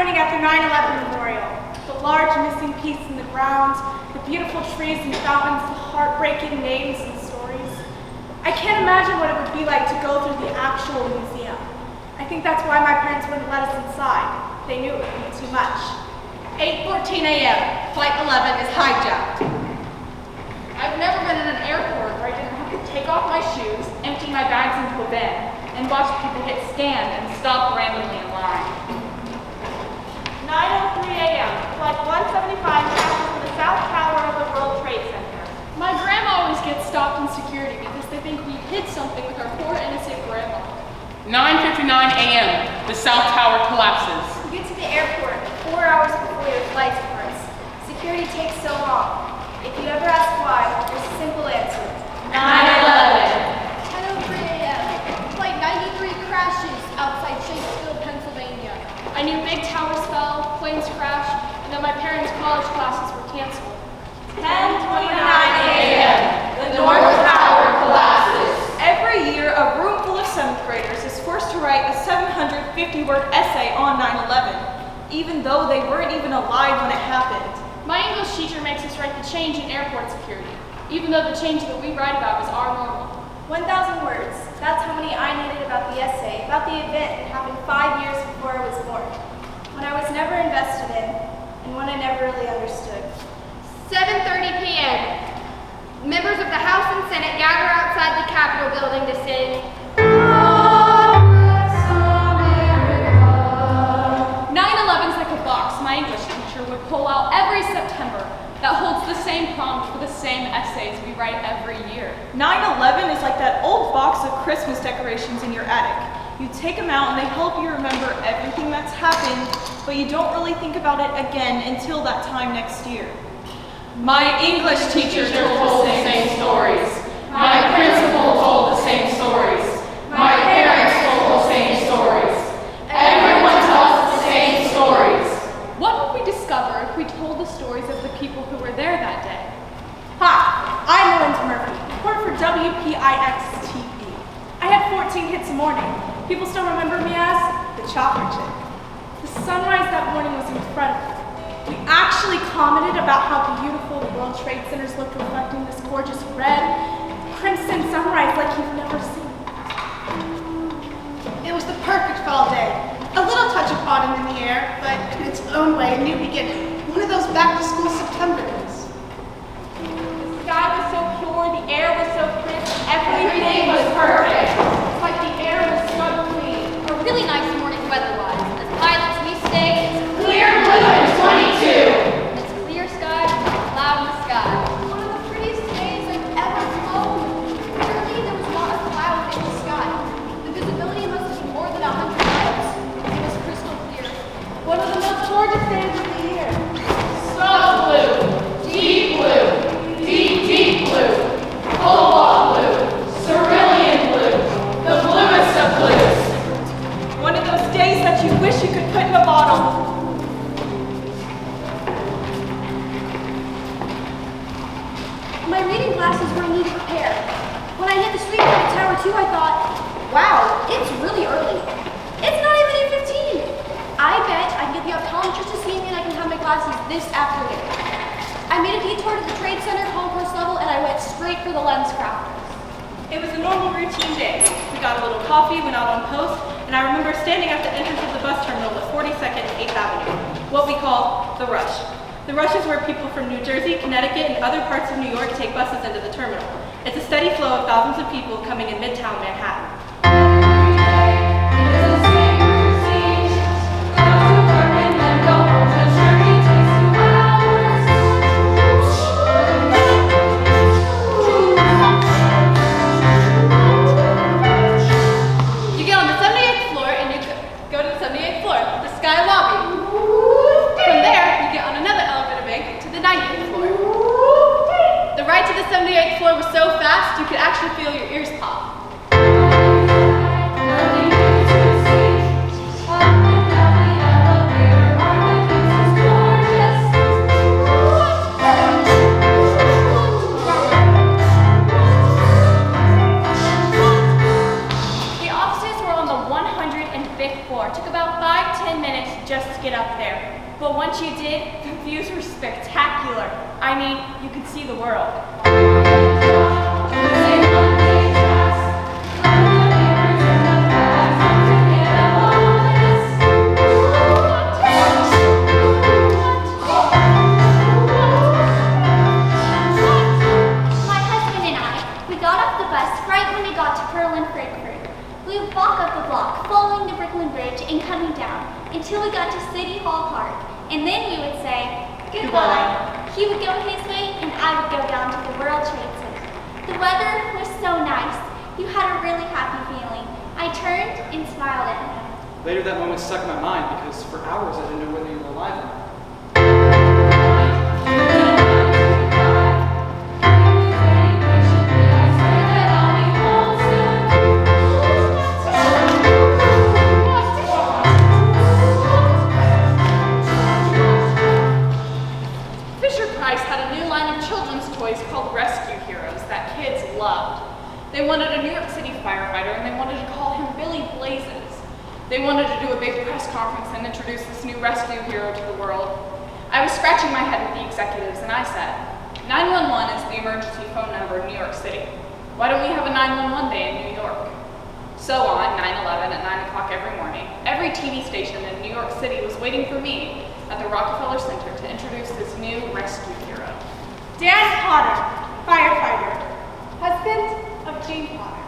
morning at the 9/11 memorial. The large missing piece in the ground, the beautiful trees and fountains, the heartbreaking names and stories. I can't imagine what it would be like to go through the actual museum. I think that's why my parents wouldn't let us inside. They knew it would be too much. 8:14 a.m. Flight 11 is hijacked. I've never been in an airport where I didn't have to take off my shoes, empty my bags into a bin, and watch people get scanned and stopped randomly in line. 9:03 a.m. Flight 175 passes from the South Tower of the World Trade Center. My grandma always gets stopped in security because they think we hid something with our poor innocent grandma. 9:59 a.m. The South Tower collapses. You get to the airport 4 hours before your flight departs. Security takes so long. If you ever ask why, there's a simple answer. 9/11. 10:03 a.m. Flight 93 crashes outside Shakespeare, Pennsylvania. I knew big towers fell, planes crashed, and that my parents' college classes were canceled. 10:29 a.m. The North Tower collapses. Every year, a room full of 7th graders is forced to write a 750-word essay on 9/11, even though they weren't even alive when it happened. My English teacher makes us write the change in airport security, even though the change that we write about is our normal. 1,000 words. That's how many I needed about the essay, about the event that happened 5 years before I was born. One I was never invested in, and one I never really understood. 7:30 p.m. Members of the House and Senate gather outside the Capitol building to sing 9/11's like a box my English teacher would pull out every September that holds the same prompt for the same essays we write every year. 9/11 is like that old box of Christmas decorations in your attic. You take them out and they help you remember everything that's happened, but you don't really think about it again until that time next year. My English teacher told the same stories. My principal told the same stories. My parents told the same stories. Everyone tells the same stories. What would we discover if we told the stories of the people who were there that day? Hi, I'm Melinda Murphy, reporter for WPIX-TV. I had 14 hits a morning. People still remember me as the Chopper Chick. The sunrise that morning was incredible. We actually commented about how beautiful the World Trade Centers looked reflecting this gorgeous red, crimson sunrise like you've never seen. It was the perfect fall day. A little touch of autumn in the air, but in its own way, a new beginning. One of those back-to-school September days. The sky was so pure, the air was so crisp, Everything was perfect. It's like the air was so clean. a really nice morning weather-wise. As pilots, we stay Clear blue and 22. it's clear sky, cloud in the sky. One of the prettiest days I've ever flown. Literally, there was not a cloud in the sky. The visibility must have been more than 100 miles. It was crystal clear. One of the most gorgeous days of the year. So blue, deep blue, deep blue, cobalt blue, cerulean blue, the bluest of blues. One of those days that you wish you could put in a bottle. My reading glasses were in need of repair. When I hit the street at Tower 2, I thought, wow, it's really early. It's not even 8:15. I bet I can get the optometrist to see me and I can have my glasses this afternoon. I made a detour to the Trade Center concourse level and I went straight for the lens crafters. It was a normal routine day. We got a little coffee, went out on post, and I remember standing at the entrance of the bus terminal at 42nd and 8th Avenue, what we call the Rush. The Rush is where people from New Jersey, Connecticut, and other parts of New York take buses into the terminal. It's a steady flow of thousands of people coming in Midtown Manhattan. You get on the 78th floor and you go to the 78th floor, the Sky Lobby. From there, you get on another elevator bank to the 90th floor. The ride to the 78th floor was so fast you could actually feel your ears pop. But once you did, the views were spectacular. I mean, you could see the world. We would walk up the block, following the Brooklyn Bridge and coming down until we got to City Hall Park. And then we would say goodbye. He would go his way and I would go down to the World Trade Center. The weather was so nice. You had a really happy feeling. I turned and smiled at him. Later that moment stuck in my mind because for hours I didn't know whether you were alive or not. Called Rescue Heroes that kids loved. They wanted a New York City firefighter and they wanted to call him Billy Blazes. They wanted to do a big press conference and introduce this new rescue hero to the world. I was scratching my head with the executives and I said, 911 is the emergency phone number in New York City. Why don't we have a 911 day in New York? So on 9/11 at 9 o'clock every morning, every TV station in New York City was waiting for me at the Rockefeller Center to introduce this new rescue hero. Dan Potter, firefighter, husband of Jane Potter.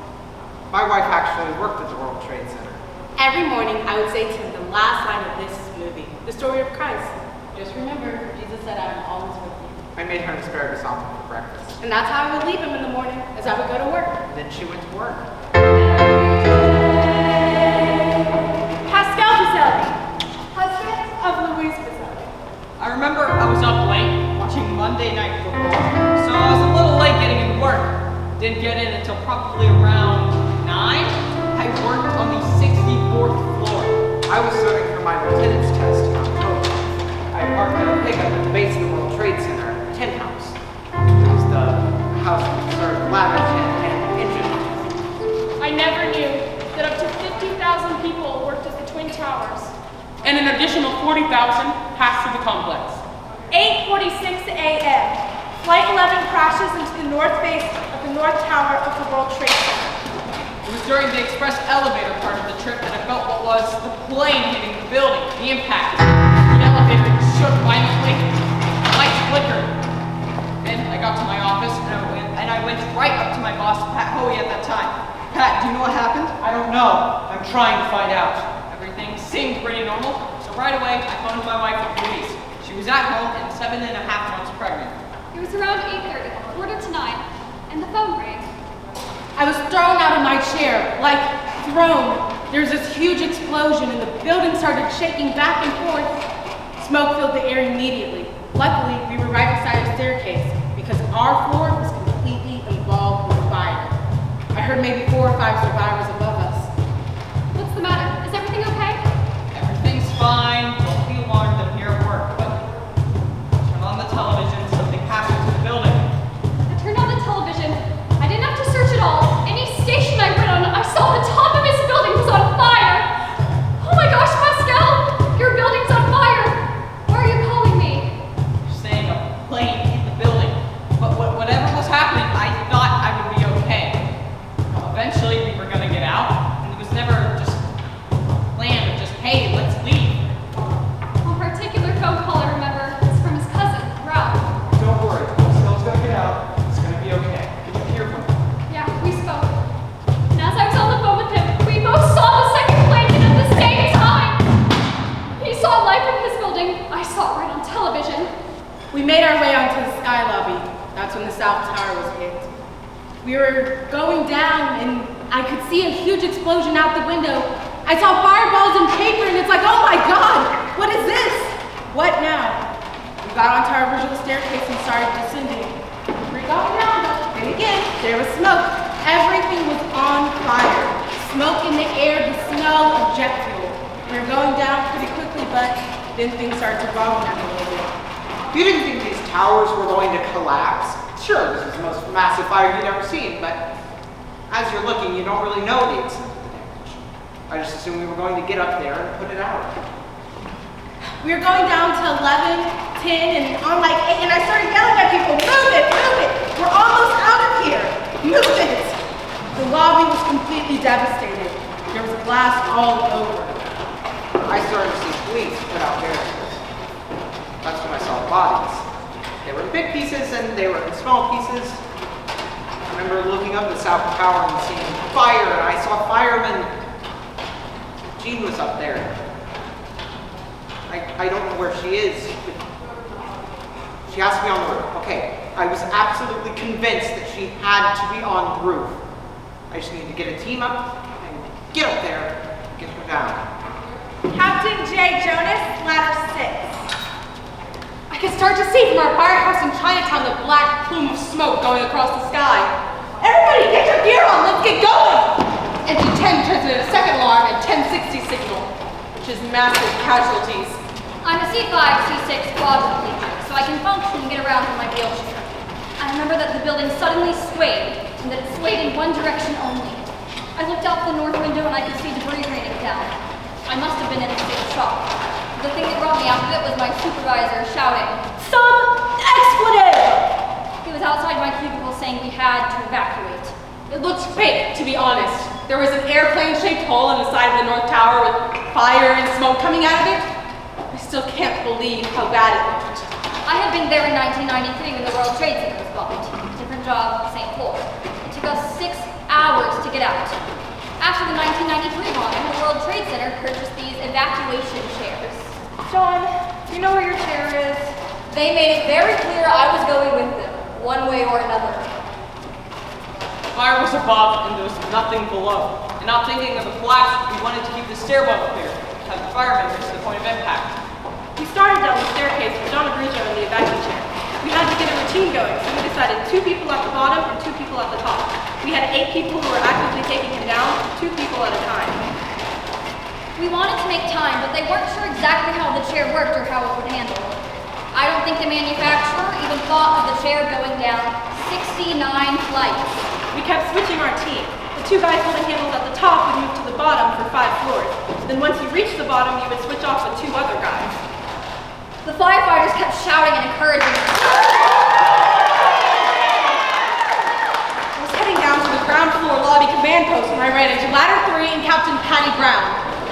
My wife actually worked at the World Trade Center. Every morning I would say to him the last line of this movie, the story of Christ. Just remember, Jesus said, I'm always with you. I made her an asparagus omelet for breakfast. And that's how I would leave him in the morning as I would go to work. And then she went to work. Pascal Pizzelli, husband of Louise Pizzelli. I remember I was up late watching Monday Night Football, so I was a little late getting into work. Didn't get in until probably around 9. I worked on the 64th floor. I was studying for my lieutenant's test in October. I parked at a pickup at the base of the World Trade Center, Tin House. It was the house that served ladders and engines. I never knew that up to 50,000 people worked at the Twin Towers. And an additional 40,000 passed through the complex. 8:46 a.m. Flight 11 crashes into the north face of the North Tower of the World Trade Center. It was during the express elevator part of the trip that I felt what was the plane hitting the building, the impact. The elevator shook violently, the lights flickered. Then I got to my office and I went right up to my boss, Pat Hoey, at that time. Pat, do you know what happened? I don't know. I'm trying to find out. Everything seemed pretty normal, so right away I phoned my wife at Louise. She was at home and 7.5 months pregnant. It was around 8:30, 8:45, and the phone rang. I was thrown out of my chair, like thrown. There was this huge explosion and the building started shaking back and forth. Smoke filled the air immediately. Luckily, we were right beside a staircase because our floor was completely involved with fire. I heard maybe 4 or 5 survivors above us. What's the matter? Is everything okay? Everything's fine. Don't be alarmed. I'm here at work. But turn on the television. Something happened to the building. I turned on the television. I didn't have to search at all. Any station I went on, I saw the top of his building was on fire. Oh my gosh, Pascal! Your building's on fire! Why are you calling me? You're saying a plane hit the building. But whatever was happening, I thought I would be okay. Eventually, we were going to get out. And it was never just planned of just, hey, let's leave. One particular phone call I remember is from his cousin, Ralph. Don't worry. Pascal's gonna get out. It's gonna be okay. Did you hear from him? Yeah, we spoke. And as I was on the phone with him, we both saw the second plane hit at the same time. He saw life in his building. I saw it right on television. We made our way onto the sky lobby. That's when the South Tower was hit. We were going down and I could see a huge explosion out the window. I saw fireballs and paper and it's like, oh my God, what is this? What now? We got onto our original staircase and started descending. We got around us, and again, there was smoke. Everything was on fire. Smoke in the air, the smell of jet fuel. We were going down pretty quickly, but then things started to roll down a little bit. You didn't think these towers were going to collapse? Sure, this is the most massive fire you've ever seen, but as you're looking, you don't really know the extent of the damage. I just assumed we were going to get up there and put it out. We were going down to 11, 10, and on like 8, and I started yelling at people, move it, move it. We're almost out of here. Move it. The lobby was completely devastated. There was glass all over. I started to see police put out barricades. That's when I saw the bodies. They were in big pieces and they were in small pieces. I remember looking up the South Tower and seeing fire, and I saw firemen. Jean was up there. I don't know where she is, but she has to be on the roof. Okay, I was absolutely convinced that she had to be on the roof. I just need to get a team up and get up there and get her down. Captain J. Jonas, ladder 6. I could start to see from our firehouse in Chinatown the black plume of smoke going across the sky. Everybody, get your gear on, let's get going! Engine 10 transmitted a second alarm and 1060 signal, which is massive casualties. I'm a C5, C6 quadriplegic, so I can function and get around in my wheelchair. I remember that the building suddenly swayed, and that it swayed in one direction only. I looked out the north window and I could see debris raining down. I must have been in a state of shock. The thing that brought me out of it was my supervisor shouting, "Some expletive!" He was outside my cubicle saying we had to evacuate. It looked fake, to be honest. There was an airplane-shaped hole in the side of the North Tower with fire and smoke coming out of it. I still can't believe how bad it looked. I had been there in 1993 when the World Trade Center was bombed. Different job, same floor. It took us 6 hours to get out. After the 1993 bombing, the World Trade Center purchased these evacuation chairs. John, do you know where your chair is? They made it very clear I was going with them, one way or another. Fire was above and there was nothing below. And not thinking of the collapse, we wanted to keep the stairwell clear, to have the firemen reach the point of impact. We started down the staircase with John Abruzzo in the evacuation chair. We had to get a routine going, so we decided 2 people at the bottom and 2 people at the top. We had 8 people who were actively taking him down, 2 people at a time. We wanted to make time, but they weren't sure exactly how the chair worked or how it would handle. I don't think the manufacturer even thought of the chair going down 69 flights. We kept switching our team. The 2 guys holding handles at the top would move to the bottom for 5 floors. Then once you reached the bottom, you would switch off with 2 other guys. The firefighters kept shouting and encouraging us. I was heading down to the ground floor lobby command post when I ran into ladder 3 and Captain Patty Brown.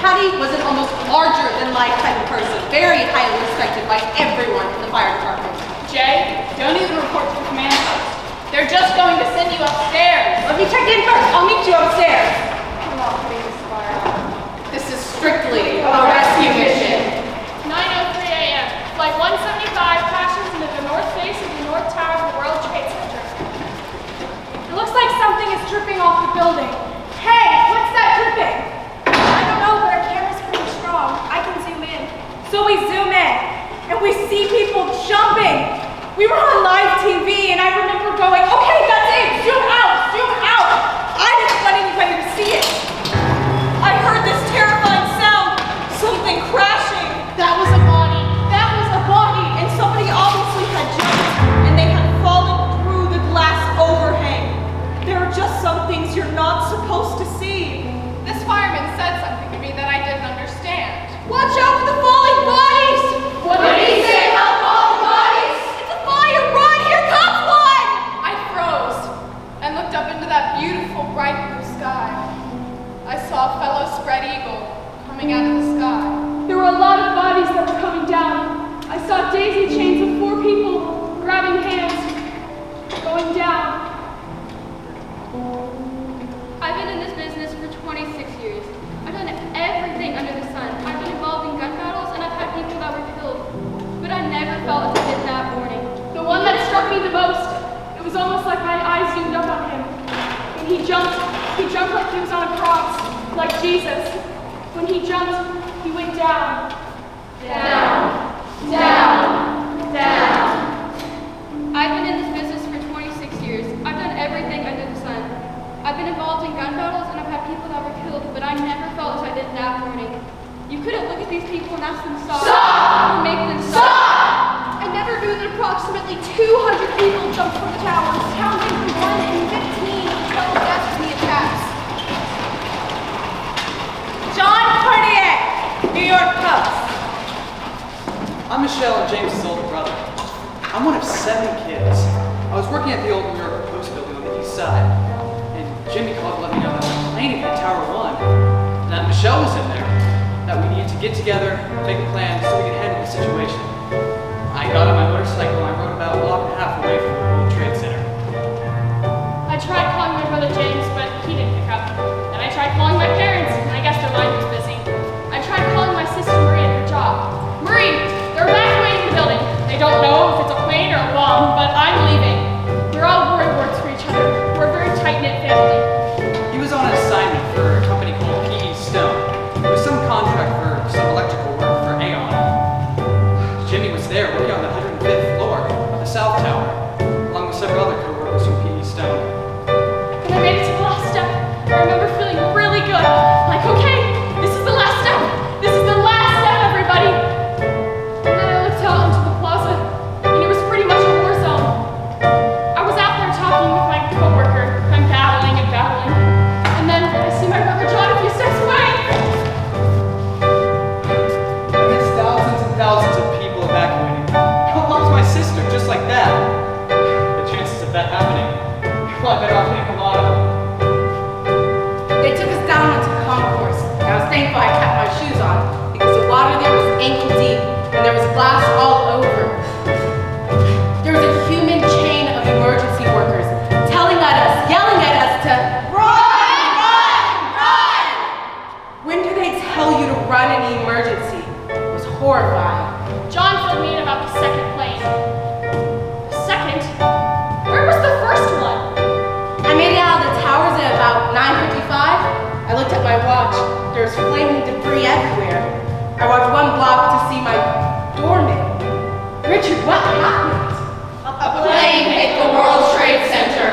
Patty was an almost larger-than-life type of person, very highly respected by everyone in the fire department. Jay, don't even report to the command post. They're just going to send you upstairs. Let me check in first. I'll meet you upstairs. Come on, please, fire. This is strictly a rescue mission. 9:03 a.m. Flight 175 crashes into the north face of the North Tower of the World Trade Center. It looks like something is dripping off the building. Hey, what's that dripping? I don't know, but our camera's pretty strong. I can zoom in. So we zoom in, and we see people jumping. We were on live TV, and I remember going, okay, that's it, zoom out, zoom out. I didn't want anybody to see it. I heard this terrifying sound, something crashing. That was a body. That was a body, and somebody obviously had jumped, and they had fallen through the glass overhang. There are just some things you're not supposed to see. This fireman said something to me that I didn't understand. Watch out for the falling bodies! What did he say about falling bodies? It's a fire! Run! Here comes one! I froze and looked up into that beautiful bright blue sky. I saw a fellow spread eagle coming out of the sky. There were a lot of bodies that were coming down. I saw daisy chains of 4 people grabbing hands, going down. I've been in this business for 26 years. I've done everything under the sun. I've been involved in gun battles and I've had people that were killed. But I never felt as I did that morning. The one that struck me the most, it was almost like my eyes zoomed up on him. When he jumped like he was on a cross, like Jesus. When he jumped, he went down. Down, down, down. I've been in this business for 26 years. I've done everything under the sun. I've been involved in gun battles and I've had people that were killed, but I never felt as I did that morning. You couldn't look at these people and ask them to stop. Or make them stop. I never knew that approximately 200 people jumped from the towers, counting from 1 in 15 until death in the attacks. John Cordier, New York Post. I'm Michelle and James' older brother. I'm one of 7 kids. I was working at the old New York Post building on the east side, and Jimmy called to let me know that the plane had hit Tower 1, and that Michelle was in there, that we needed to get together, make a plan so we could handle the situation. I got on my motorcycle and I rode about a block and a half away from the World Trade Center. I tried calling my brother James, but he didn't pick up. And I tried calling my parents, and I guess their line was busy. I tried calling my sister Marie at her job. Marie, they're evacuating the building. They don't know if it's a plane or a bomb, but I'm leaving. We're all worried words for each other. We're a very tight-knit family. He was on an assignment for a company called P.E. Stone. It was some contract for some electrical work for Aon. Jimmy was there working on the 105th floor of the South Tower, along with several other co-workers from P.E. Stone. When I made it to the last step, I remember feeling really good. Like, okay, this is the last step. This is the last step, everybody. And then I looked out onto the plaza, and it was pretty much a war zone. I was out there talking with my coworker. I'm battling and battling. And then I see my brother John a few steps away. Amidst thousands and thousands of people evacuating, I lost my sister just like that. The chances of that happening, well, I better off hitting a lotto. They took us down into the concourse, and I was thankful I kept my shoes on, because the water there was ankle deep, and there was glass all over. There was a human chain of emergency workers telling at us, yelling at us to run, run, run! When do they tell you to run in an emergency? It was horrifying. John filled me in about the second plane. The second? Where was the first one? I made it out of the towers at about 9:55. I looked at my watch. There was flaming debris everywhere. I walked 1 block to see my doorman. Richard, what happened? A plane hit the World Trade Center.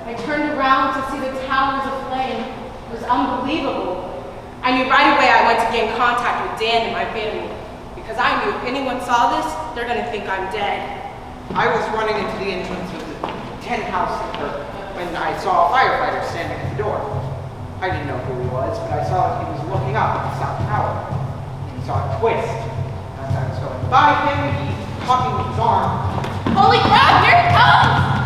I turned around to see the towers aflame. It was unbelievable. I knew right away I went to gain contact with Dan and my family, because I knew if anyone saw this, they're going to think I'm dead. I was running into the entrance of the 10th house when I saw a firefighter standing at the door. I didn't know who he was, but I saw that he was looking up at the South Tower. He saw a twist. As I was going by him, he caught me with his arm. Holy crap, here it comes!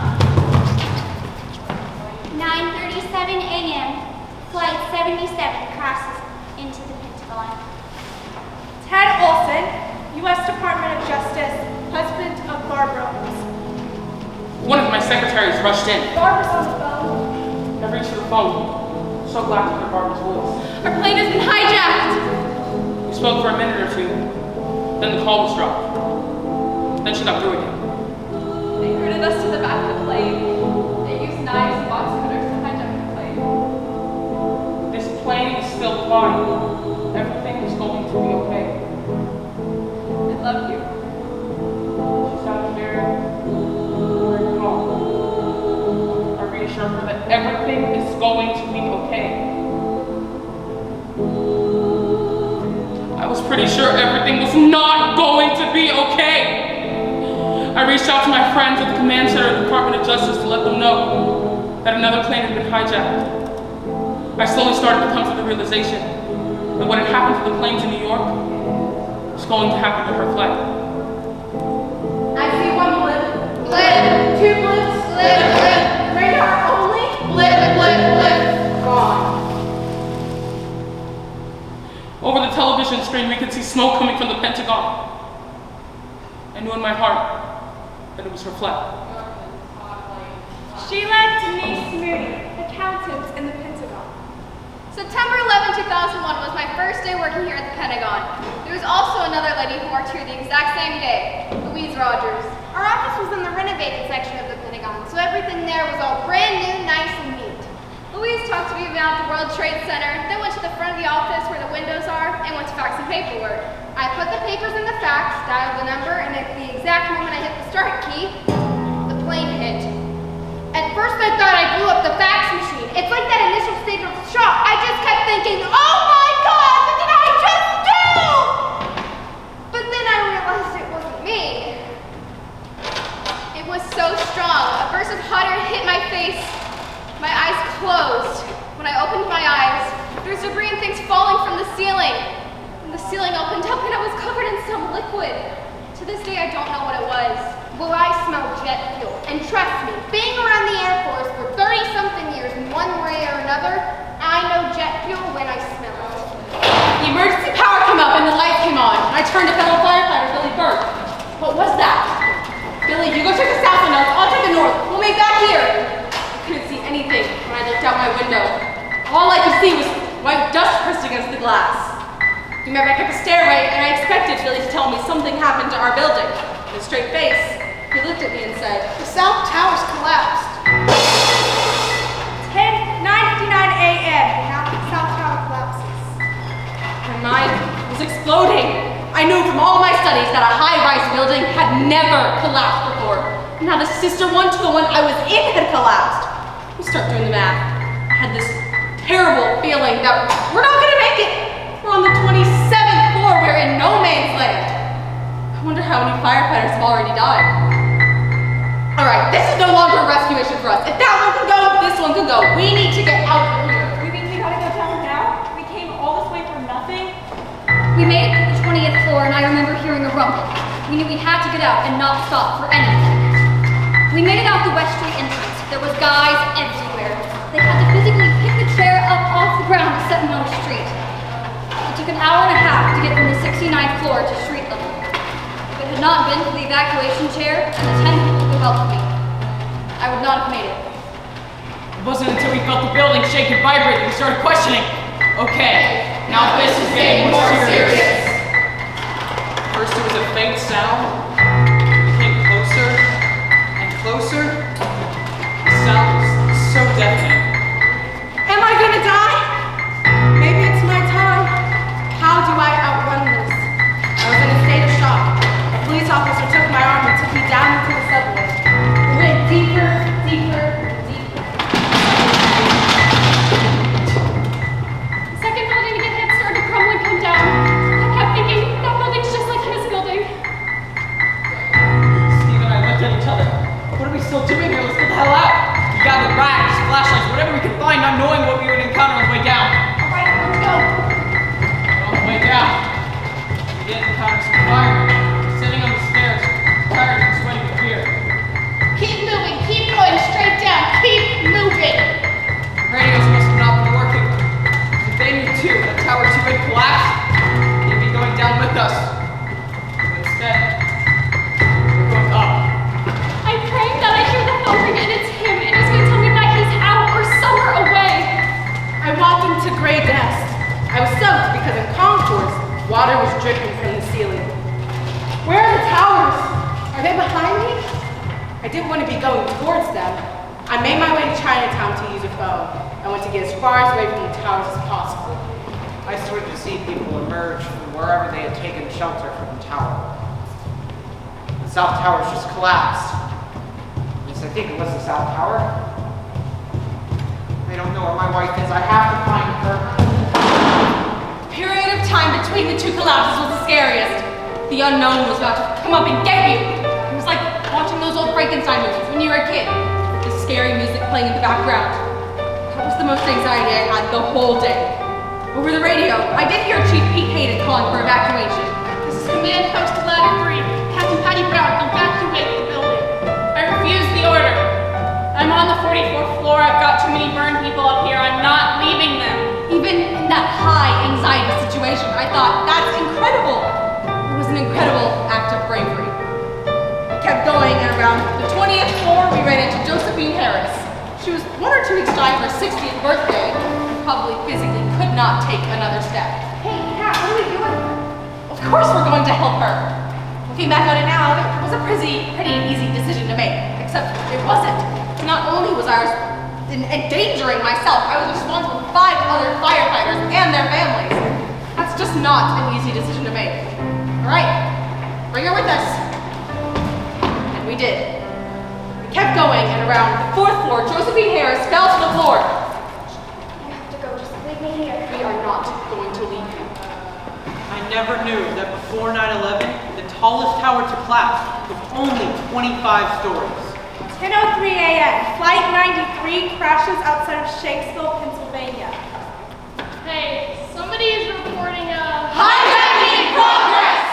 9:37 a.m. Flight 77 crosses into the Pentagon. Ted Olson, U.S. Department of Justice, husband of Barbara Olson. One of my secretaries rushed in. Barbara's on the phone. I reached for the phone. So glad to hear Barbara's voice. Our plane has been hijacked! We spoke for a minute or two. Then the call was dropped. Then she got through again. They herded us to the back of the plane. They used knives and box cutters to hijack the plane. This plane is still flying. Everything is going to be okay. I love you. She sounded very calm. I reassured her that everything is going to be okay. I was pretty sure everything was not going to be okay. I reached out to my friends at the command center of the Department of Justice to let them know that another plane had been hijacked. I slowly started to come to the realization that what had happened to the planes in New York was going to happen to her flight. I see 1 blip. Blip. 2 blips. Blip, blip. Radar only. Blip, blip, blip. Gone. Over the television screen, we could see smoke coming from the Pentagon. I knew in my heart that it was her flight. Sheila Denise Moody, accountant in the Pentagon. September 11, 2001 was my first day working here at the Pentagon. There was also another lady who worked here the exact same day, Louise Rogers. Our office was in the renovated section of the Pentagon, so everything there was all brand new, nice, and neat. Louise talked to me about the World Trade Center, then went to the front of the office where the windows are, and went to fax some paperwork. I put the papers in the fax, dialed the number, and at the exact moment I hit the start key, the plane hit. At first I thought I blew up the fax machine. It's like that initial state of shock. I just kept thinking, oh my God, what did I just do? But then I realized it wasn't me. It was so strong. A burst of hot air hit my face. My eyes closed. When I opened my eyes, there was debris and things falling from the ceiling. And the ceiling opened up and I was covered in some liquid. To To this day, I don't know what it was. Well, I smell jet fuel. And trust me, being around the Air Force for 30-something years in one way or another, I know jet fuel when I smell it. The emergency power came up and the lights came on. I turned to fellow firefighter Billy Burke. What was that? Billy, you go check the south window. I'll check the north. We'll meet back here. I couldn't see anything when I looked out my window. All I could see was white dust pressed against the glass. We met back at the stairway, and I expected Billy to tell me something happened to our building. With a straight face, he looked at me and said, The South Tower's collapsed. 9:59 a.m. The South Tower collapses. My mind was exploding. I knew from all my studies that a high-rise building had never collapsed before. Now the sister one to the one I was in had collapsed. We start doing the math. I had this terrible feeling that we're not gonna make it. We're on the 27th floor. We're in no man's land. I wonder how many firefighters have already died. All right, this is no longer a rescue mission for us. If that one can go, this one can go. We need to get out of here. You mean we gotta go down now? We came all this way for nothing? We made it to the 20th floor, and I remember hearing a rumble. We knew we had to get out and not stop for anything. We made it out the West Street entrance. There was guys everywhere. They had to physically pick the chair up off the ground to set them on the street. It took an hour and a half to get from the 69th floor to street level. If it had not been for the evacuation chair and the 10 people who helped me, I would not have made it. It wasn't until we felt the building shake and vibrate that we started questioning. Okay, now this is getting more serious. First it was a faint sound. It came closer and closer. The sound was so deafening. Am I gonna die? Maybe it's my time. How do I outrun this? I was in a state of shock. A police officer took my arm and took me down into the subway. It went deeper, deeper, deeper. The second building to get hit started to crumble and come down. I kept thinking, that building's just like his building. Steve and I looked at each other. What are we still doing here? Let's get the hell out. We gathered rags, flashlights, whatever we could find, not knowing what we would encounter on the way down. All right, let's go. On the way down, we did encounter some firemen sitting on the stairs, tired and sweating with fear. Keep moving, keep going, straight down, keep moving. Radios must have not been working. If they knew too that Tower 2 had collapsed, they'd be going down with us. But instead, we're going up. I'm praying that I hear the thumping and it's him, and he's going to tell me that he's out or somewhere away. I walked into gray dust. I was soaked because in concourse, water was dripping from the ceiling. Where are the towers? Are they behind me? I didn't want to be going towards them. I made my way to Chinatown to use a phone. I want to get as far away from the towers as possible. I started to see people emerge from wherever they had taken shelter from the tower. The South Tower's just collapsed. Yes, I think it was the South Tower. I don't know where my wife is. I have to find her. The period of time between the two collapses was the scariest. The unknown was about to come up and get you. It was like watching those old Frankenstein movies when you were a kid. The scary music playing in the background. That was the most anxiety I had the whole day. Over the radio, I did hear Chief Pete Hayden calling for evacuation. This is Command Post Ladder 3. Captain Patty Brown, evacuate the building. I refuse the order. I'm on the 44th floor. I've got too many burned people up here. I'm not leaving them. Even in that high anxiety situation, I thought, that's incredible. It was an incredible act of bravery. We kept going, and around the 20th floor, we ran into Josephine Harris. She was 1 or 2 weeks shy of her 60th birthday, and probably physically could not take another step. Hey, Kat, what are we doing? Of course we're going to help her. Looking back on it now, it was a pretty easy decision to make, except it wasn't. Not only was I endangering myself, I was responsible for 5 other firefighters and their families. That's just not an easy decision to make. All right, bring her with us. And we did. We kept going, and around the 4th floor, Josephine Harris fell to the floor. You have to go, just leave me here. We are not going to leave you. I never knew that before 9/11, the tallest tower to collapse was only 25 stories. 10:03 a.m. Flight 93 crashes outside of Shanksville, Pennsylvania. Hey, somebody is reporting a... Hijacking in progress!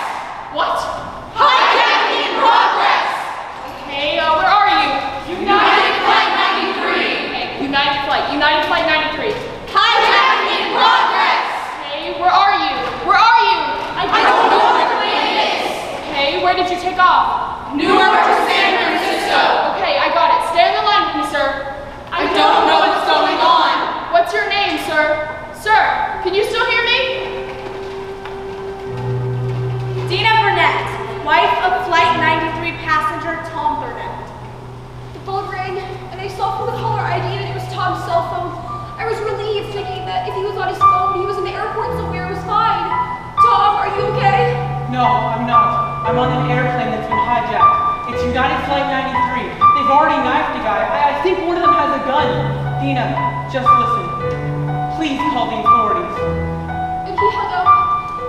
What? Hijacking! off. Newark to San Francisco. Okay, I got it. Stay on the line with me, sir. I don't know what's going on. What's your name, sir? Sir, can you still hear me? Dina Burnett, wife of Flight 93 passenger Tom Burnett. The phone rang, and I saw from the caller ID that it was Tom's cell phone. I was relieved, thinking that if he was on his phone, he was in the airport somewhere, it was fine. Tom, are you okay? No, I'm not. I'm on an airplane that's been hijacked. It's United Flight 93. They've already knifed a guy. I think one of them has a gun. Dina, just listen. Please call the authorities. And he hung up.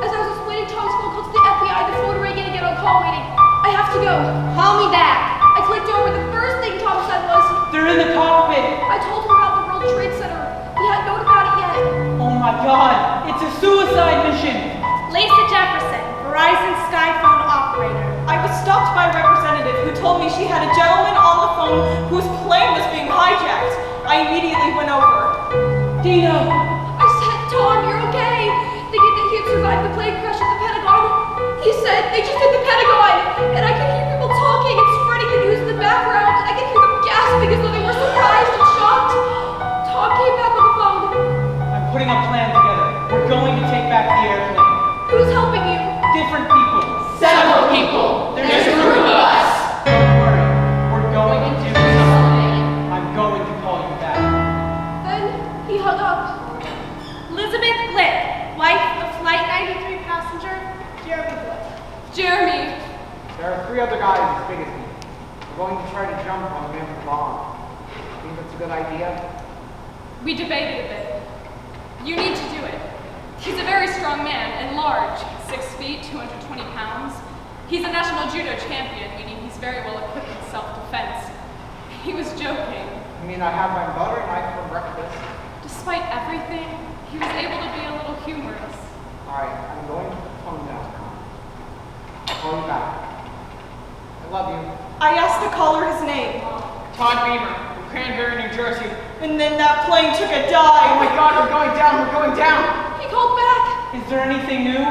As I was explaining Tom's phone call to the FBI, the phone rang again on call waiting. I have to go. Call me back. I clicked over. The first thing Tom said was, They're in the cockpit. I told him about the World Trade Center. He hadn't known about it yet. Oh my God, it's a suicide mission. Lisa Jefferson, Verizon Skyphone operator. I was stopped by a representative who told me she had a gentleman on the phone whose plane was being hijacked. I immediately went over. Dina. I said, Tom, you're okay. Thinking that he had survived the plane crash at the Pentagon. He said, they just hit the Pentagon. And I could hear people talking and spreading the news in the background. I could hear them gasping as though they were surprised and shocked. Tom came back on the phone. I'm putting a plan together. We're going to take back the airplane. Who's helping you? Different people. Several people. There's a group of us. Don't worry. We're going to do something. I'm going to call you back. Then he hung up. Elizabeth Glick, wife of Flight 93 passenger Jeremy Glick. Jeremy, There are 3 other guys as big as me. We're going to try to jump on the man with the bomb. Think that's a good idea? we debated a bit. You need to do it. He's a very strong man and large, 6 feet, 220 pounds. He's a national judo champion, meaning he's very well equipped in self-defense. He was joking. I mean, I have my butter and knife for breakfast. Despite everything, he was able to be a little humorous. Alright, I'm going to put the phone down. I'll call you back. I love you. I asked the caller his name, Todd Beamer, from Cranberry, New Jersey. and then that plane took a Oh dive. my God, we're going down, we're going down! He called back. Is there anything new?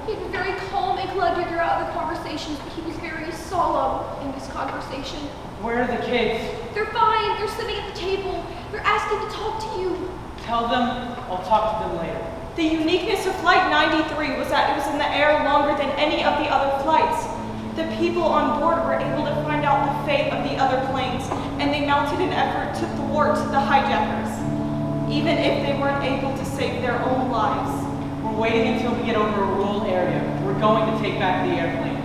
He'd been very calm and collected throughout the conversations, but he was very solemn in this conversation. Where are the kids? They're fine. They're sitting at the table. They're asking to talk to you. Tell them I'll talk to them later. The uniqueness of Flight 93 was that it was in the air longer than any of the other flights. The people on board were able to find out the fate of the other planes, and they mounted an effort to thwart the hijackers, even if they weren't able to save their own lives. We're waiting until we get over a rural area. We're going to take back the airplane.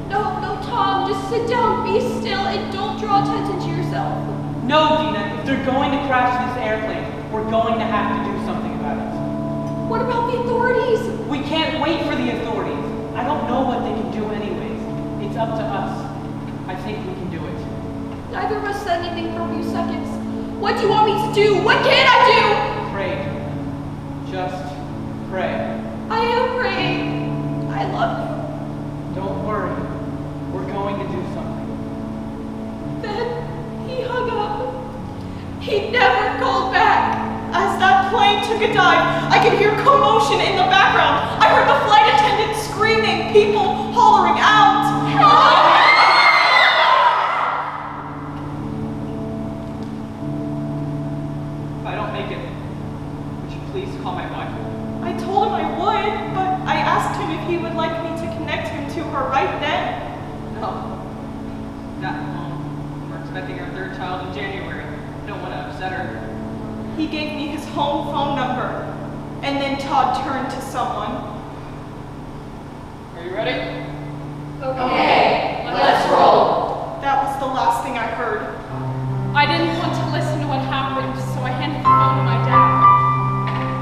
No, Tom. Just sit down, be still, and don't draw attention to yourself. No, Dina. If they're going to crash this airplane, we're going to have to do something about it. What about the authorities? We can't wait for the authorities. I don't know what they can do anyways. It's up to us. I think we can do it. Neither of us said anything for a few seconds. What do you want me to do? What can I do? Pray. Just pray. I am praying. I love you. Don't worry. We're going to do something. Then he hung up. He never called back. As that plane took a dive, I could hear commotion in the background. I heard the flight attendant screaming, people hollering out. If I don't make it, would you please call my wife? I told him I would, but I asked him if he would like me to connect him to her right then. No. Not long. We're expecting our 3rd child in January. I don't want to upset her. He gave me his home phone number, and then Todd turned to someone. Are you ready? Okay, let's roll. That was the last thing I heard. I didn't want to listen to what happened, so I handed the phone to my dad.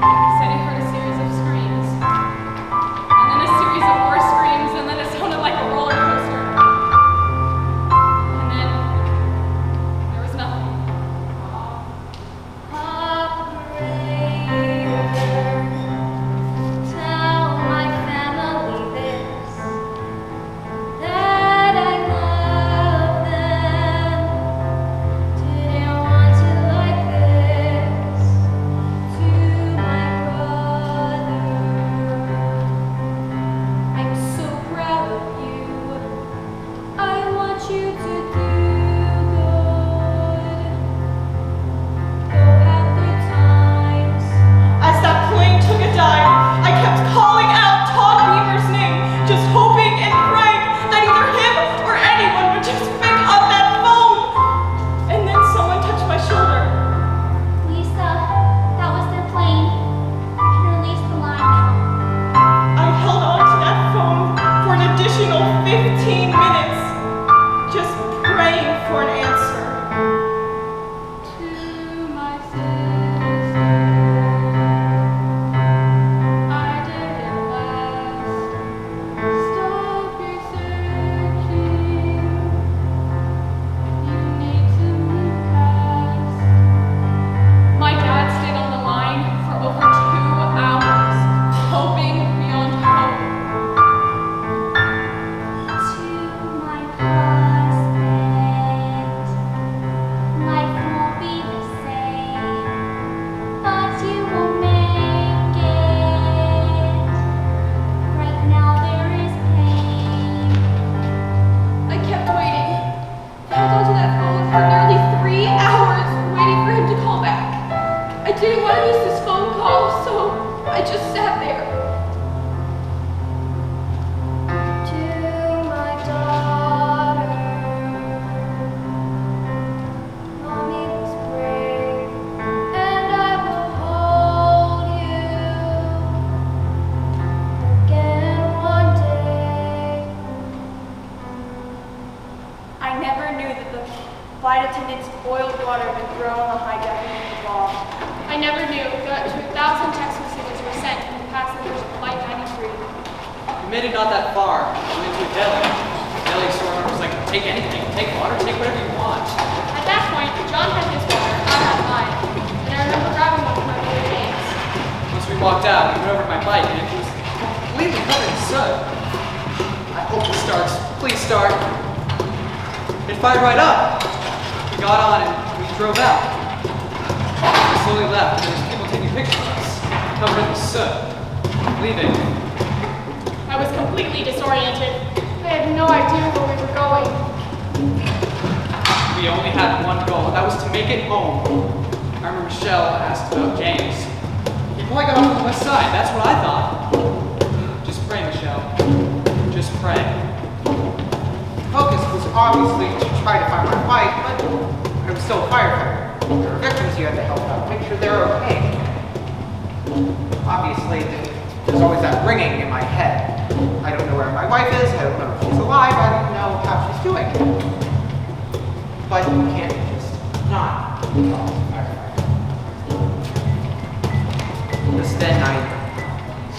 He said he heard a series of screams, and then a series of more screams, and then it sounded like a roller coaster. And then there was nothing. Tell my family this, that just praying for an answer. To my sister, I did at last stop your searching. You need to move past. My dad stayed on the line for over 2 hours, hoping beyond hope. To my prospect, life won't be the same, but you will make it. Right now there is pain. I kept waiting. Held onto that phone for nearly 3 hours, waiting for him to call back. I didn't want to miss his phone call, so I just sat there. To my daughter, Mommy was brave, and I will hold you again one day. I never knew that the flight attendant's boiled water had been thrown on the hijacking wall. I never knew that 2,000 text messages were sent to the passengers of Flight 93. We made it not that far. We went to a deli. The deli store owner was like, take anything, take water, take whatever you want. At that point, John had his water, I had mine, and I remember grabbing one of my favorite names. Once we walked out, we went over to my bike and it was completely covered in soot. I hope it starts. Please start. It fired right up. We got on and we drove out. We slowly left and there was people taking pictures of us, covered in soot, leaving. I was completely disoriented. I had no idea where we were going. We only had one goal, and that was to make it home. I remember Michelle asked about James. He probably got off on the west side, that's what I thought. Just pray, Michelle. Just pray. Focus was obviously to try to find my wife, but I was still a firefighter. There are victims you had to help out, make sure they're okay. Obviously, there's always that ringing in my head. I don't know where my wife is, I don't know if she's alive, I don't know how she's doing. But you can't just not call a firefighter. Just then I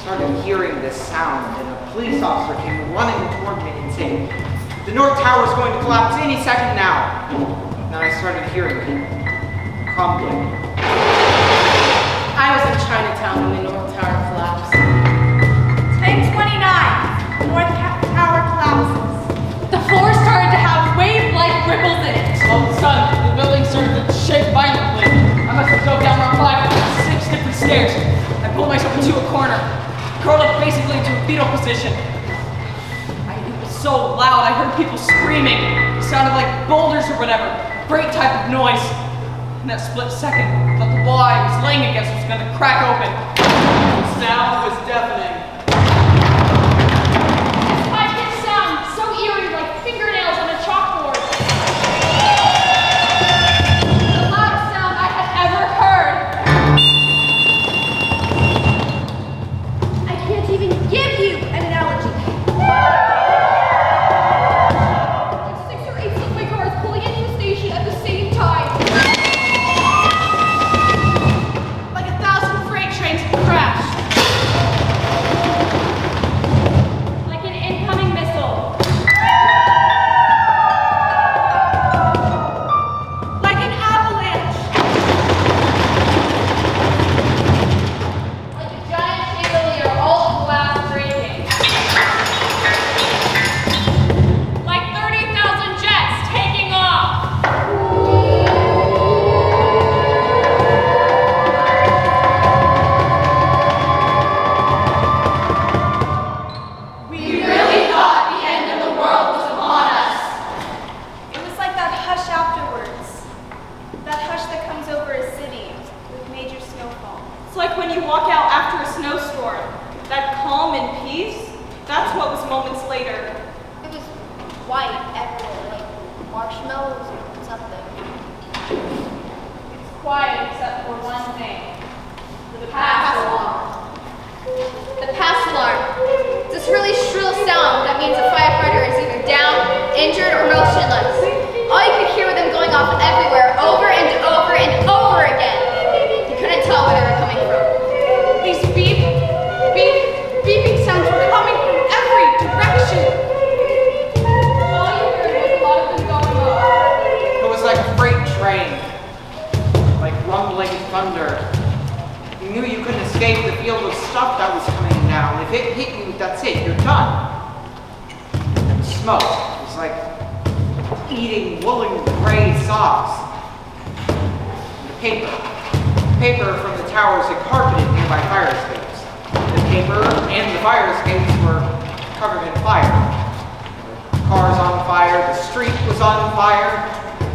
started hearing this sound, and a police officer came running toward me and saying, "The North Tower is going to collapse any second now." Then I started hearing it crumbling. I was in Chinatown when the North Tower collapsed. 10:29. North Tower collapses. The floor started to have wave-like ripples in it. All of a sudden, the building started to shake violently. I must have dove down around 5 or 6 different stairs. I pulled myself into a corner, curled up basically into a fetal position. It was so loud, I heard people screaming. It sounded like boulders or whatever. Great type of noise. In that split second, I thought the wall I was laying against was going to crack open. The sound was deafening. I heard sound so eerie like fingernails on a chalkboard. The loudest sound I had ever heard. I can't even give you an analogy. Like 6 or 8 subway cars pulling into the station at the same time. Like 1,000 freight trains crashed. Like an incoming missile. Like an avalanche. Like a giant chandelier, all glass breaking. Like 30,000 jets taking off. We really thought the end of the world was upon us. It was like that hush afterwards. That hush that comes over a city with major snowfall. It's like when you walk out after a snowstorm. That calm and peace, that's what was moments later. It was white everywhere, like marshmallows or something. It's quiet except for one thing. The pass alarm. The pass alarm. This really shrill sound that means a firefighter is either down, injured, or motionless. smoke. It was like eating woolen gray socks. And the paper from the towers had carpeted nearby fire escapes. The paper and the fire escapes were covered in fire. Cars on fire, the street was on fire.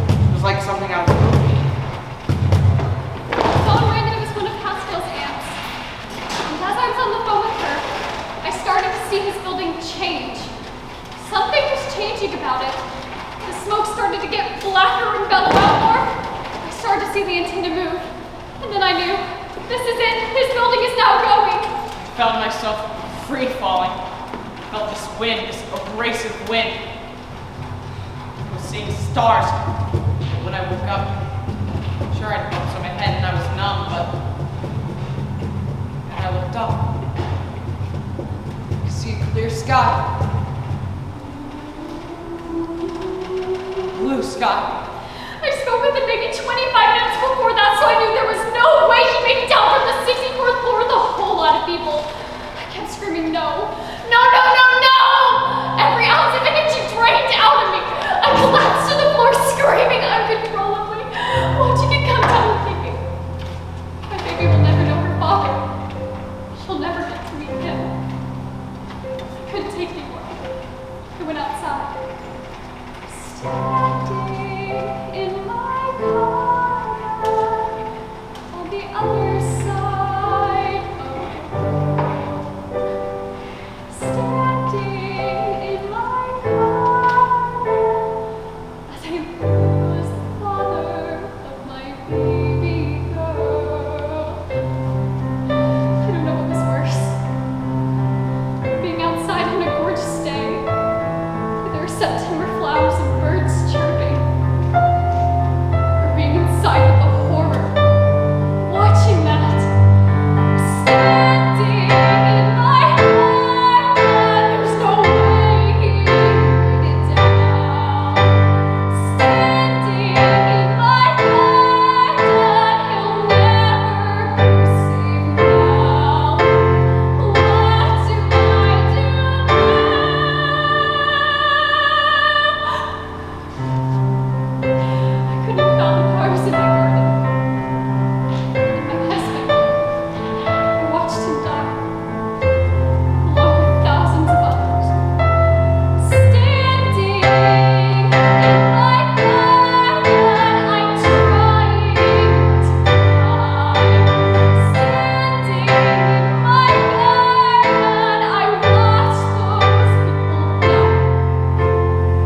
It was like something out of a movie. Phone rang and it was one of Pascal's aunts. And as I was on the phone with her, I started to see his building change. Something was changing about it. The smoke started to get blacker and bellow out more. I started to see the antenna move. And then I knew, this is it. His building is now going. I found myself free falling. I felt this wind, this abrasive wind. I was seeing stars. But when I woke up, sure I had bumps on my head and I was numb, but when I looked up, I could see a clear sky. Blue sky. I spoke with him maybe 25 minutes before that, so I knew there was no way he'd make it down from the 64th floor with a whole lot of people. I kept screaming, no. No, no, no, no! Every ounce of energy drained out of me. I collapsed to the floor, screaming uncontrollably, watching it come down and thinking, my baby will never know her father. She'll never get to meet him. I couldn't take anymore. I went outside. Standing in my car on the other side of the road. Standing in my car as I lose the father of my baby girl. I don't know what was worse. Being outside on a gorgeous day with our September flowers and birds chirping, or being inside with the horror, watching that, standing in my heart, there's no way he made it down. Standing in my heart, he'll never be safe now. What do I do I couldn't have found the flowers in my garden. And my husband, I watched him die, along with thousands of others. Standing in my garden, I'm trying to cry. Standing in my garden, I watch those people die.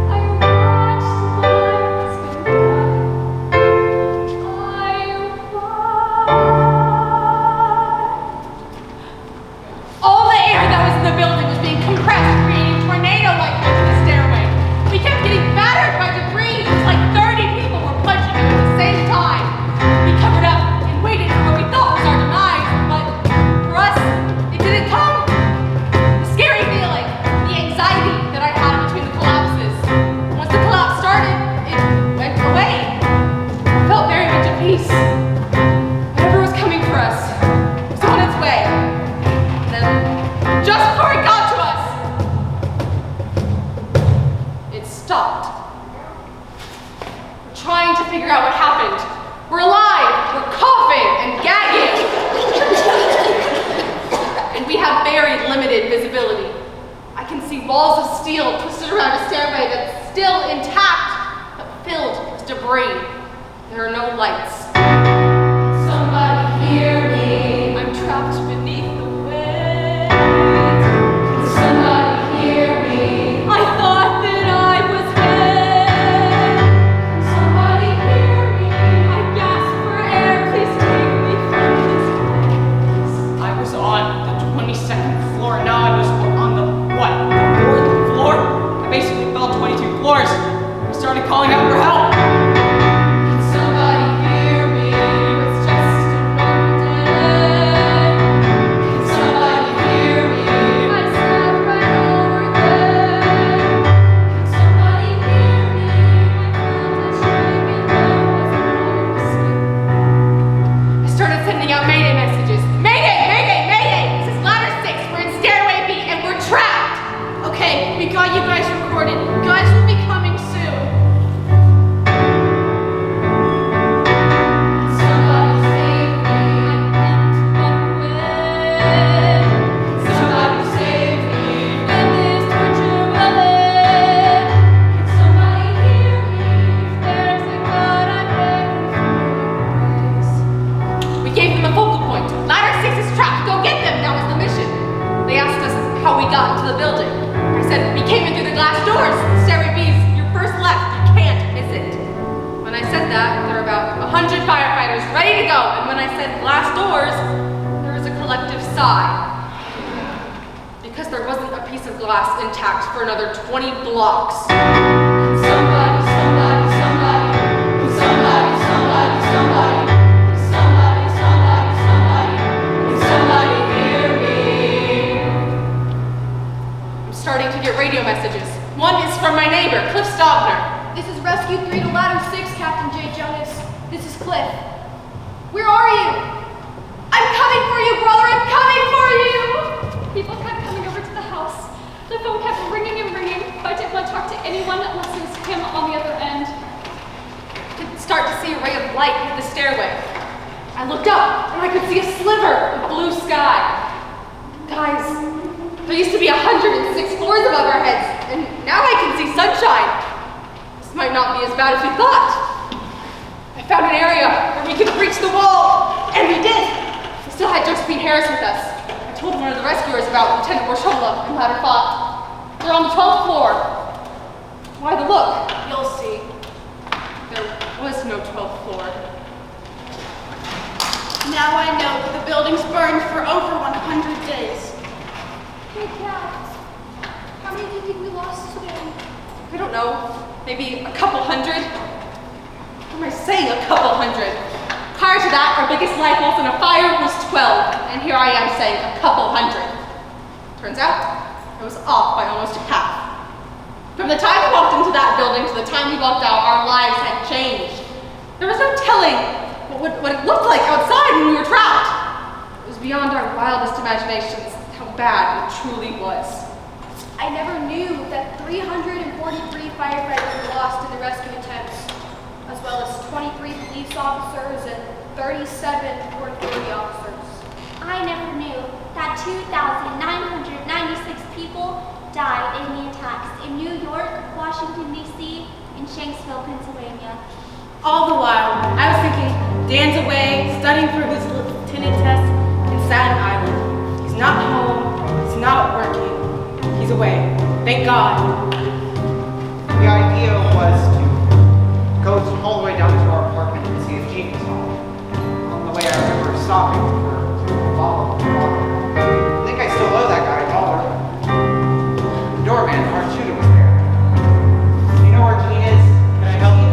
I watched my husband All the air that was in the building was being compressed, creating tornado-like winds in the stairway. We kept getting battered by debris. It was like 30 people were punching us at the same time. We covered up and waited for what we thought was our demise, but for us, it didn't come. The scary feeling, the anxiety that I had between the collapses. Once the collapse started, it went away. I felt very much at peace. Whatever was coming for us was on its way. Then, just before it got to us, it stopped. We're trying to figure out what happened. We're alive, we're coughing and gagging. And we have very limited visibility. I can see walls of steel twisted around a stairway that's still intact, but filled with debris. There are no lights. Somebody hear me. I'm trapped beneath the wind. Somebody hear me. I thought that I was dead. Somebody hear me. I gasp for air. Please take me from this place. I was on the 22nd floor. Now I was on the, what, the 4th floor? I basically fell 22 floors. I started calling out for help. Somebody hear me. It's just another day. Can somebody hear me? I slept right over there. Can somebody hear me? My friend is shaking, there was no escape. I started sending out mayday messages. Mayday, mayday, mayday! This is ladder 6. We're in stairway B and we're trapped. Okay, we got you guys recorded. when I said glass doors, there was a collective sigh. Because there wasn't a piece of glass intact for another 20 blocks. Somebody, somebody, somebody, somebody, somebody, somebody, somebody, somebody, somebody, somebody hear me. I'm starting to get radio messages. One is from my neighbor, Cliff Stobner. This is Rescue 3 to Ladder 6, Captain J. Jonas. This is Cliff. Where are you? I'm coming for you, brother! I'm coming for you! People kept coming over to the house. The phone kept ringing and ringing, but I didn't want to talk to anyone unless it was him on the other end. I could start to see a ray of light through the stairway. I looked up, and I could see a sliver of blue sky. Guys, there used to be 106 floors above our heads, and now I can see sunshine. This might not be as bad as we thought. I found an area where we could reach the wall, and we did. We still had Josephine Harris with us. I told one of the rescuers about Lieutenant Warshola and Ladder 5. They're on the 12th floor. Why the look? You'll see. There was no 12th floor. Now I know that the building's burned for over 100 days. Hey, Cat. How many do you think we lost today? I don't know, maybe a couple hundred? What am I saying, a couple hundred? Prior to that, our biggest life loss in a fire was 12, and here I am saying a couple hundred. Turns out, I was off by almost half. From the time we walked into that building to the time we walked out, our lives had changed. There was no telling what it looked like outside when we were trapped. It was beyond our wildest imaginations how bad it truly was. I never knew that 343 firefighters were lost in the rescue attempts, as well as 23 police officers and 37 Port Authority officers. I never knew that 2,996 people died in the attacks in New York, Washington, D.C., and Shanksville, Pennsylvania. All the while, I was thinking, Dan's away, studying for his lieutenant test in Staten Island. He's not home, he's not working, he's away. Thank God. The idea was to go all the way down to our apartment and see if Jean was home. On the way, I remember stopping for a bottle of water. I think I still owe that guy $1. The doorman, our shooter, was there. Do you know where Jean is? Can I help you?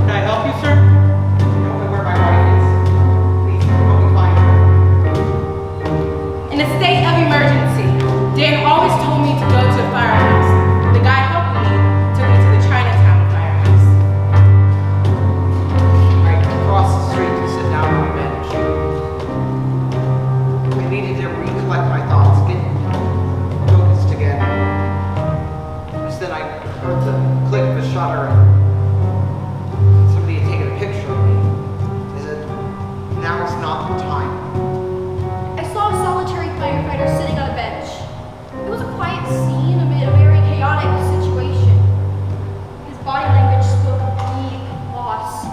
Can I help you, sir? I don't know where my wife is. Please help me find her. In a state of emergency, Dan always told me to go to a firehouse. The guy helped me, took me to the Chinatown firehouse. I crossed the street to sit down on a bench. I needed to recollect my thoughts, get focused again. Just then I heard the click of a shutter and somebody had taken a picture of me. I said, now's not the time. I saw a solitary firefighter sitting on a bench. It was a quiet scene amid a very chaotic situation. His body language spoke of deep loss.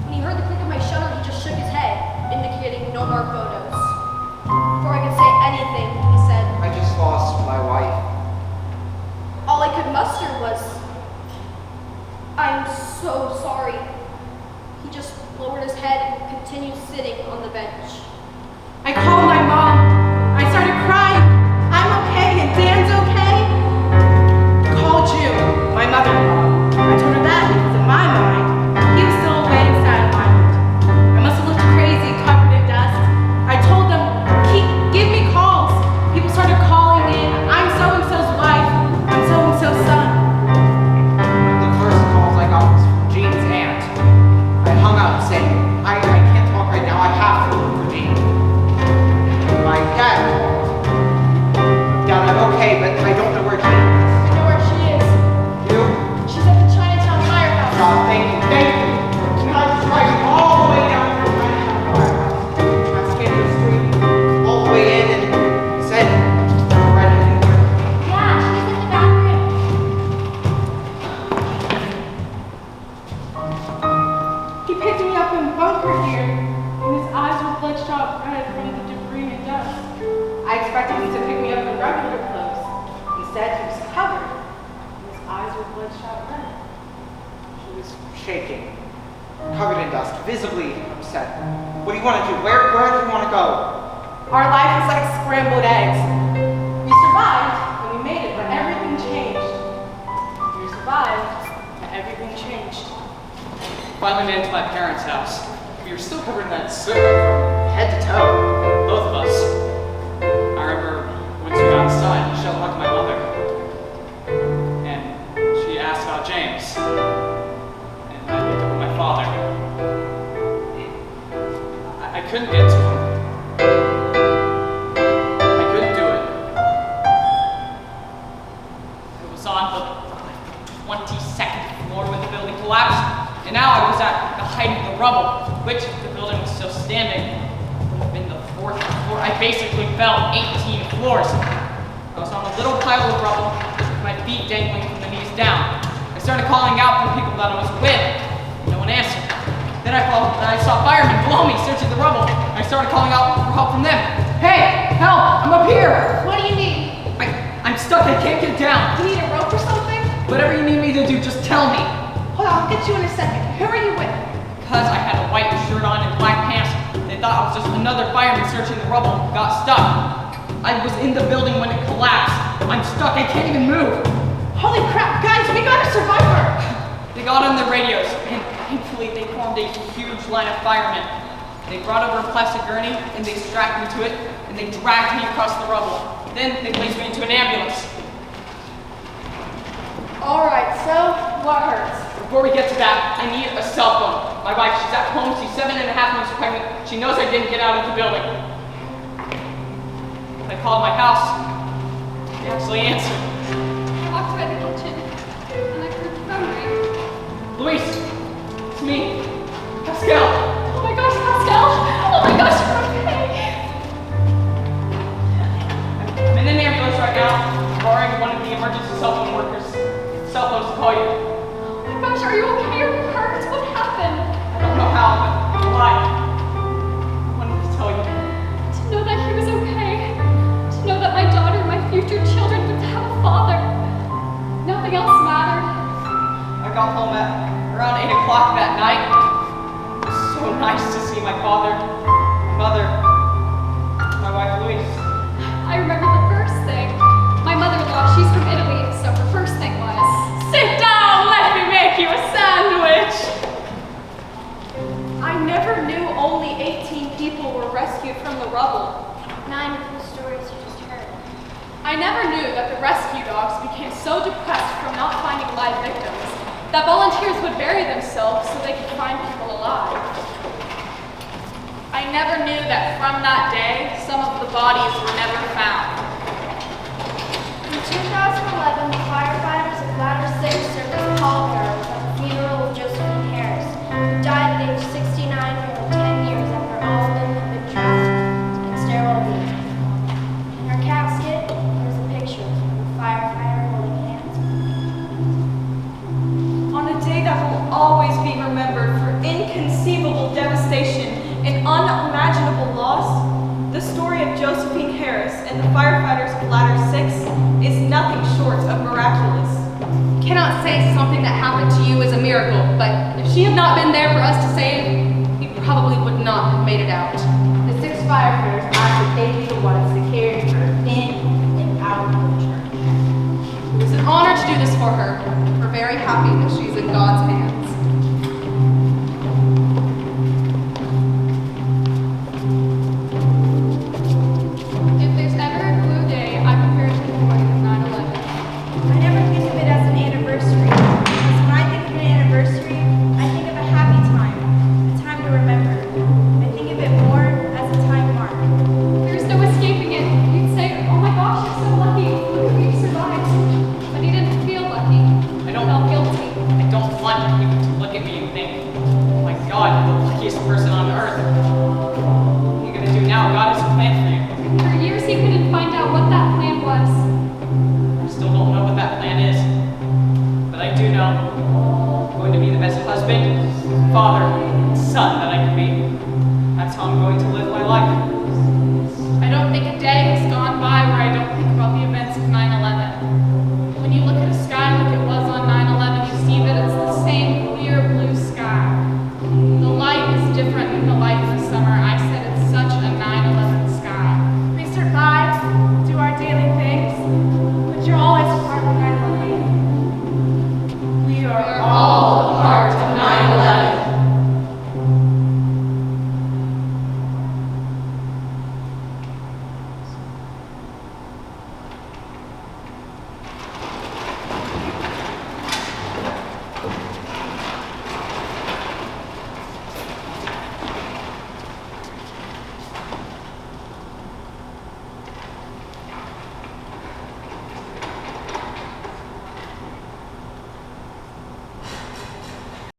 When he heard the click of my shutter, he just shook his head, indicating no more photos. Before I could say anything, he said, I just lost my wife. all I could muster was, I'm so sorry. He just lowered his head and continued sitting on the bench. I called my mom. I started crying. I'm okay and Dan's okay. Called you, my mother-in-law. I told her that because in my mind, he was still away in Staten Island. I must have looked crazy, covered in dust. I told them, give me calls. People started calling in. I'm so-and-so's wife. I'm so-and-so's son. The first calls I got was from Jean's aunt. I hung up saying, I can't talk right now, I have to look for Jean. My dad called. Dad, I'm okay, but I don't know where Jean is. I know where she is. You? She's at the Chinatown firehouse. God, thank you, thank you. And I was driving all the way down to the Chinatown firehouse. I came to the street, all the way in, and said, right in there. Yeah, she's in the bathroom. He picked me up in bunker gear, and his eyes were bloodshot red from the debris and dust. I expected him to pick me up in regular clothes. Instead, he was covered, and his eyes were bloodshot red. She was shaking. covered in dust, visibly upset. What do you want to do? Where do you want to go? Our life is like scrambled eggs. We survived and we made it, but everything changed. We survived and everything changed. Finally made it to my parents' house. We were still covered in that soot from head to toe, both of us. I remember once we got inside, Michelle hugged my mother. And she asked about James. And I looked up at my father. I couldn't get to him. I couldn't do it. It was on the 22nd floor when the building collapsed. And now I was at the height of the rubble, which, if the building was still standing, would have been the 4th floor. I basically fell 18 floors. I was on a little pile of rubble with my feet dangling from the knees down. I started calling out for people that I was with. No one answered. Then I saw firemen below me searching the rubble. I started calling out for help from them. Hey, help! I'm up here! What do you need? I'm stuck. I can't get down. You need a rope or something? Whatever you need me to do, just tell me. Hold on, I'll get you in a second. Who are you with? Because I had a white shirt on and black pants, they thought I was just another fireman searching the rubble who got stuck. I was in the building when it collapsed. I'm stuck. I can't even move. Holy crap, guys, we gotta survive her! They got on their radios, and thankfully they formed a huge line of firemen. They brought over a plastic gurney, and they strapped me to it, and they dragged me across the rubble. Then they placed me into an ambulance. Alright, so what hurts? Before we get to that, I need a cell phone. My wife, she's at home, she's 7.5 months pregnant. She knows I didn't get out of the building. I called my house. They actually answered. I walked by the kitchen, and I heard the phone ring. Luis, it's me, Pascal. Oh my gosh, Pascal! Oh my gosh, you're okay! I'm in an ambulance right now, borrowing one of the emergency cell phone workers' cell phones to call you. Oh my gosh, are you okay? Are you hurt? What happened? I don't know how, but I'm alive. I wanted to tell you. To know that he was okay. To know that my daughter, my future children would have a father. Nothing else mattered. I got home at around 8 o'clock that night. It was so nice to see my father, my mother, my wife Louise. I remember the first thing. My mother-in-law, she's from Italy, so her first thing was, Sit down, let me make you a sandwich. I never knew only 18 people were rescued from the rubble. 9 of the stories you just heard. I never knew that the rescue dogs became so depressed from not finding live victims that volunteers would bury themselves so they could find people alive. I never knew that from that day, some of the bodies were never found. In 2011, the firefighters of Ladder 6 served as pallbearers at the funeral of Josephine Harris, who died at age 69 for 10 years after all of them had been trapped in stairwell B. In her casket, there was a picture of a firefighter holding hands. On a day that will always be remembered for inconceivable devastation and unimaginable loss, the story of Josephine Harris and the firefighters of Ladder 6 is nothing short of miraculous. Cannot say something that happened to you is a miracle, but if she had not been there for us to save, we probably would not have made it out. The 6 firefighters asked that they be the ones to carry her in and out of the church. It was an honor to do this for her. We're very happy that she's in God's hands. if there's ever a blue day, I compare it to the morning of 9/11. I never think of it as an anniversary, because when I think of an anniversary, I think of a happy time, a time to remember. I think of it more as a time mark. There's no escaping it. You'd say, oh my gosh, you're so lucky. Look at me, you survived. But he didn't feel lucky. I He don't felt guilty. I don't want people to look at me and think, oh my God, you're the luckiest person on earth. What are you gonna do now? God has a plan for you. For years he couldn't find out what that plan was. I still don't know what that plan is. But I do know I'm going to be the best husband, father, and son that I can be. That's how I'm going to